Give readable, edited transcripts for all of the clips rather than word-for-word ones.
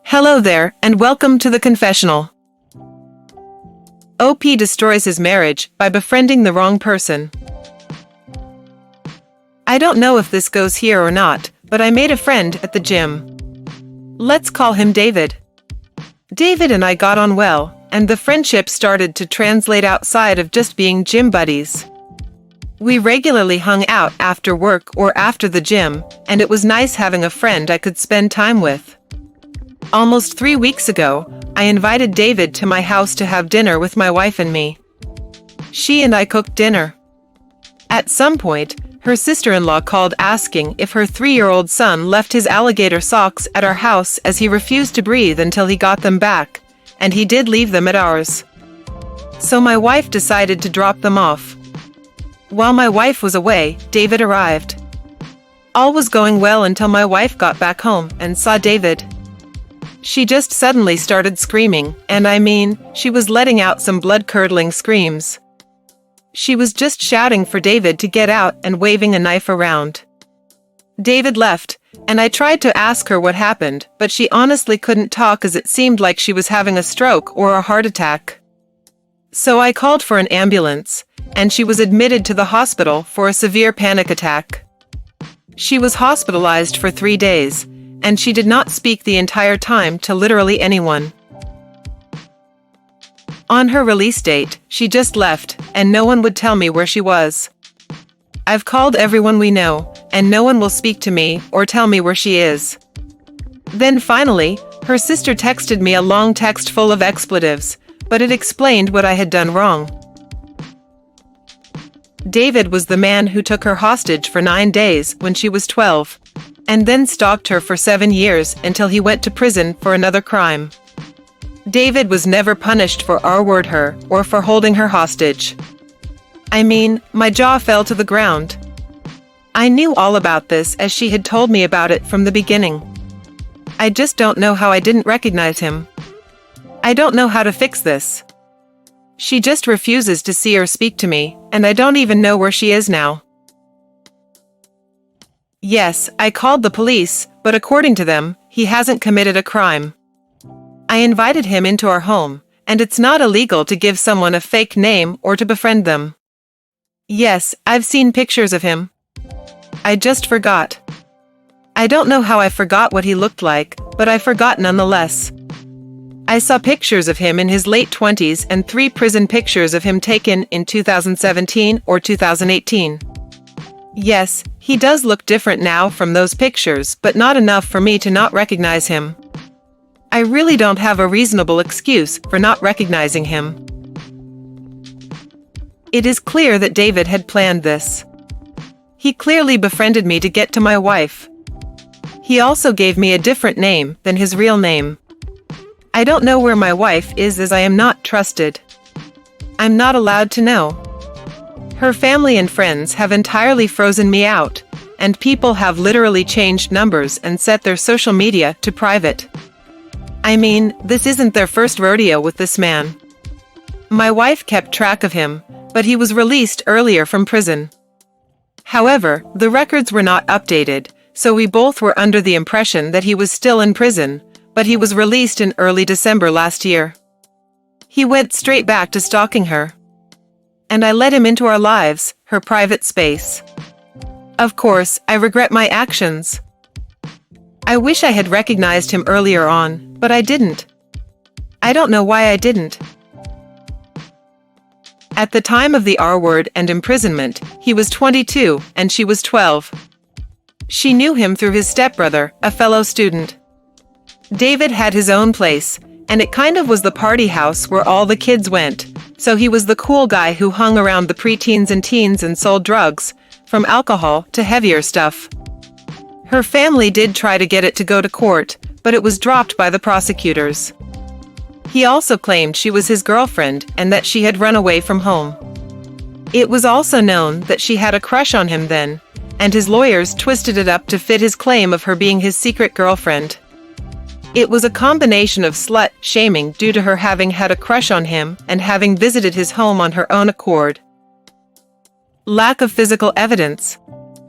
Hello there, and welcome to the confessional. OP destroys his marriage by befriending the wrong person. I don't know if this goes here or not, but I made a friend at the gym. Let's call him David. David and I got on well, and the friendship started to translate outside of just being gym buddies. We regularly hung out after work or after the gym, and it was nice having a friend I could spend time with. Almost 3 weeks ago, I invited David to my house to have dinner with my wife and me. She and I cooked dinner. At some point, her sister-in-law called asking if her 3-year-old son left his alligator socks at our house as he refused to breathe until he got them back, and he did leave them at ours. So my wife decided to drop them off. While my wife was away, David arrived. All was going well until my wife got back home and saw David. She just suddenly started screaming, and I mean, she was letting out some blood-curdling screams. She was just shouting for David to get out and waving a knife around. David left, and I tried to ask her what happened, but she honestly couldn't talk as it seemed like she was having a stroke or a heart attack. So I called for an ambulance, and she was admitted to the hospital for a severe panic attack. She was hospitalized for 3 days, and she did not speak the entire time to literally anyone. On her release date, she just left, and no one would tell me where she was. I've called everyone we know, and no one will speak to me or tell me where she is. Then finally, her sister texted me a long text full of expletives, but it explained what I had done wrong. David was the man who took her hostage for 9 days when she was 12, and then stalked her for 7 years until he went to prison for another crime. David was never punished for R-word her or for holding her hostage. I mean, my jaw fell to the ground. I knew all about this as she had told me about it from the beginning. I just don't know how I didn't recognize him. I don't know how to fix this. She just refuses to see or speak to me, and I don't even know where she is now. Yes, I called the police, but according to them, he hasn't committed a crime. I invited him into our home, and it's not illegal to give someone a fake name or to befriend them. Yes, I've seen pictures of him. I just forgot. I don't know how I forgot what he looked like, but I forgot nonetheless. I saw pictures of him in his late 20s and 3 prison pictures of him taken in 2017 or 2018. Yes, he does look different now from those pictures, but not enough for me to not recognize him. I really don't have a reasonable excuse for not recognizing him. It is clear that David had planned this. He clearly befriended me to get to my wife. He also gave me a different name than his real name. I don't know where my wife is as I am not trusted. I'm not allowed to know. Her family and friends have entirely frozen me out, and people have literally changed numbers and set their social media to private. I mean, this isn't their first rodeo with this man. My wife kept track of him, but he was released earlier from prison. However, the records were not updated, so we both were under the impression that he was still in prison, but he was released in early December last year. He went straight back to stalking her. And I let him into our lives, her private space. Of course, I regret my actions. I wish I had recognized him earlier on, but I didn't. I don't know why I didn't. At the time of the R-word and imprisonment, he was 22 and she was 12. She knew him through his stepbrother, a fellow student. David had his own place, and it kind of was the party house where all the kids went, so he was the cool guy who hung around the preteens and teens and sold drugs, from alcohol to heavier stuff. Her family did try to get it to go to court, but it was dropped by the prosecutors. He also claimed she was his girlfriend and that she had run away from home. It was also known that she had a crush on him then, and his lawyers twisted it up to fit his claim of her being his secret girlfriend. It was a combination of slut-shaming due to her having had a crush on him and having visited his home on her own accord. Lack of physical evidence.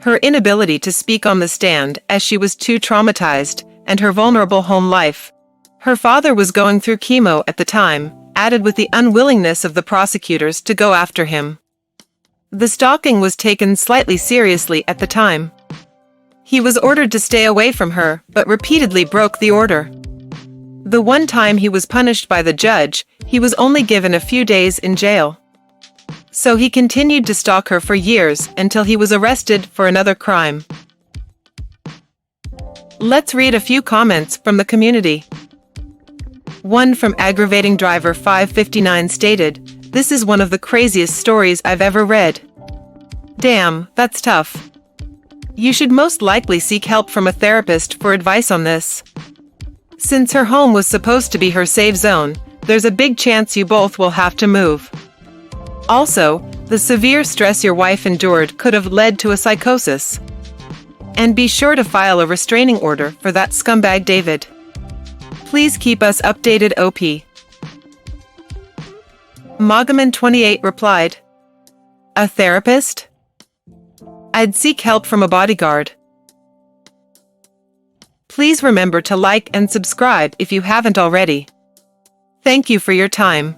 Her inability to speak on the stand as she was too traumatized, and her vulnerable home life. Her father was going through chemo at the time, added with the unwillingness of the prosecutors to go after him. The stalking was taken slightly seriously at the time. He was ordered to stay away from her, but repeatedly broke the order. The one time he was punished by the judge, he was only given a few days in jail. So he continued to stalk her for years until he was arrested for another crime. Let's read a few comments from the community. One from Aggravating Driver 559 stated, "This is one of the craziest stories I've ever read. Damn, that's tough. You should most likely seek help from a therapist for advice on this. Since her home was supposed to be her safe zone, there's a big chance you both will have to move. Also, the severe stress your wife endured could have led to a psychosis. And be sure to file a restraining order for that scumbag David. Please keep us updated, OP." Mogaman28 replied, "A therapist? I'd seek help from a bodyguard." Please remember to like and subscribe if you haven't already. Thank you for your time.